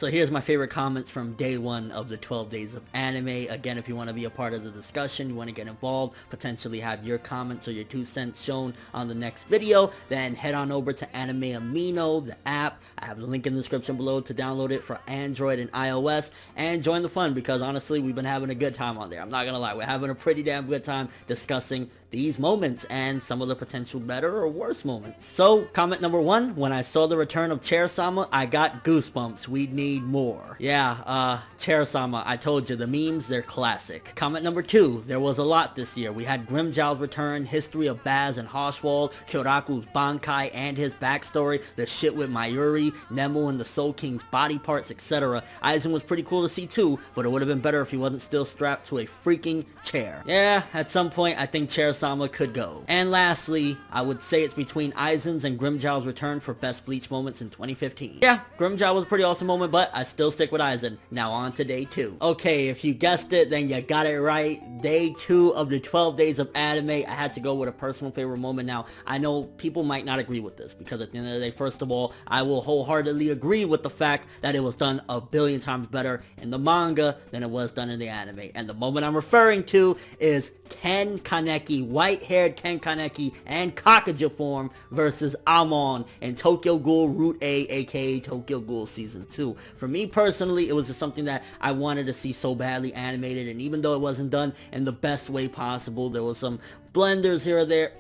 So here's my favorite comments from day one of the 12 days of anime. Again, if you want to be a part of the discussion, you want to get involved, potentially have your comments or your 2 cents shown on the next video, then head on over to Anime Amino, the app. I have the link in the description below to download it for Android and iOS, and join the fun, because honestly, we've been having a good time on there. I'm not gonna lie, we're having a pretty damn good time discussing these moments and some of the potential better or worse moments. So, comment number 1, when I saw the return of Chair-sama, I got goosebumps. We need more. Yeah, Chair-sama, I told you, the memes, they're classic. Comment number 2, there was a lot this year. We had Grimmjow's return, history of Baz and Hoshwald, Kyoraku's Bankai and his backstory, the shit with Mayuri, Nemo and the Soul King's body parts, etc. Aizen was pretty cool to see too, but it would have been better if he wasn't still strapped to a freaking chair. Yeah, at some point, I think Chair-sama could go. And lastly, I would say it's between Aizen's and Grimmjow's return for best Bleach moments in 2015. Yeah, Grimmjow was a pretty awesome moment, but I still stick with Aizen. Now on to day 2. Okay, if you guessed it, then you got it right. Day 2 of the 12 days of anime. I had to go with a personal favorite moment. Now, I know people might not agree with this, because at the end of the day, first of all, I will wholeheartedly agree with the fact that it was done a billion times better in the manga than it was done in the anime. And the moment I'm referring to is Ken Kaneki, white-haired Ken Kaneki and Kakuja form versus Amon in Tokyo Ghoul Route A, aka Tokyo Ghoul Season 2. For me personally, it was just something that I wanted to see so badly animated, and even though it wasn't done in the best way possible, there was some blunders here or there.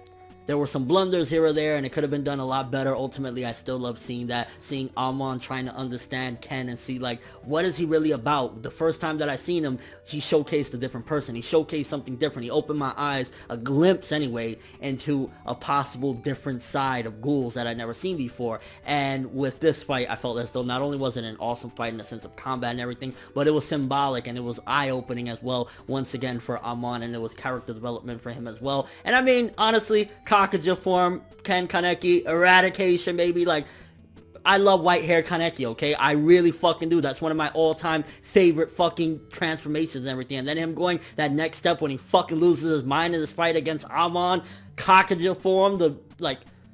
There were some blunders here or there, and it could have been done a lot better. Ultimately, I still love seeing that, seeing Amon trying to understand Ken and see, like, what is he really about? The first time that I seen him, he showcased a different person. He showcased something different. He opened my eyes, a glimpse anyway, into a possible different side of ghouls that I'd never seen before. And with this fight, I felt as though not only was it an awesome fight in the sense of combat and everything, but it was symbolic and it was eye-opening as well, once again, for Amon, and it was character development for him as well. And I mean, honestly, Kakuja form, Ken Kaneki, eradication, baby. Like, I love white-haired Kaneki, okay? I really fucking do. That's one of my all-time favorite fucking transformations and everything. And then him going that next step when he fucking loses his mind in this fight against Amon, Kakuja form,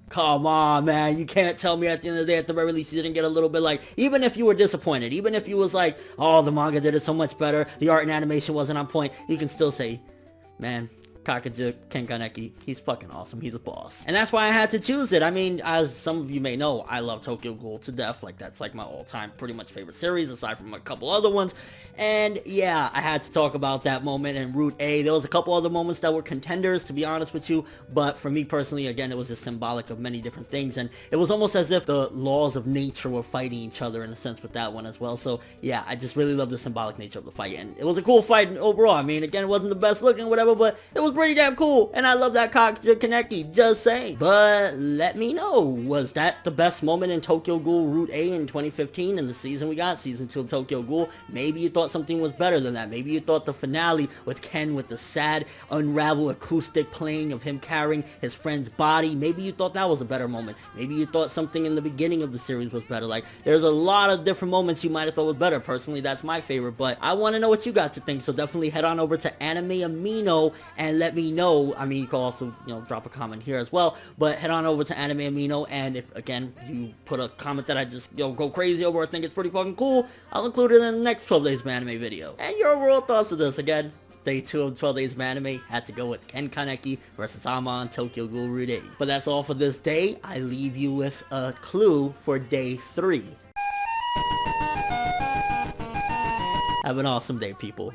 come on, man, you can't tell me at the end of the day, at the very least, you didn't get a little bit, like, even if you were disappointed, even if you was like, oh, the manga did it so much better, the art and animation wasn't on point, you can still say, man, Kakuja, Ken Kaneki, he's fucking awesome. He's a boss. And that's why I had to choose it. I mean, as some of you may know, I love Tokyo Ghoul to death. Like, that's like my all-time pretty much favorite series, aside from a couple other ones. And yeah, I had to talk about that moment in Route A. There was a couple other moments that were contenders, to be honest with you. But for me personally, again, it was just symbolic of many different things. And it was almost as if the laws of nature were fighting each other in a sense with that one as well. So yeah, I just really love the symbolic nature of the fight. And it was a cool fight overall. I mean, again, it wasn't the best looking, whatever, but it was pretty damn cool, and I love that Kakuja Kaneki, just saying. But let me know, was that the best moment in Tokyo Ghoul Route A in 2015 in the season we got, season 2 of Tokyo Ghoul? Maybe you thought something was better than that. Maybe you thought the finale with Ken with the sad, unraveled acoustic playing of him carrying his friend's body, maybe you thought that was a better moment. Maybe you thought something in the beginning of the series was better. Like, there's a lot of different moments you might have thought was better. Personally, that's my favorite, but I want to know what you got to think, so definitely head on over to Anime Amino and let me know. I mean, you can also, drop a comment here as well, but head on over to Anime Amino, and if, again, you put a comment that I just, go crazy over, I think it's pretty fucking cool, I'll include it in the next 12 Days of Anime video. And your overall thoughts of this, again, Day 2 of 12 Days of Anime, had to go with Ken Kaneki versus Amon, Tokyo Ghoul Route A. But that's all for this day. I leave you with a clue for Day 3. Have an awesome day, people.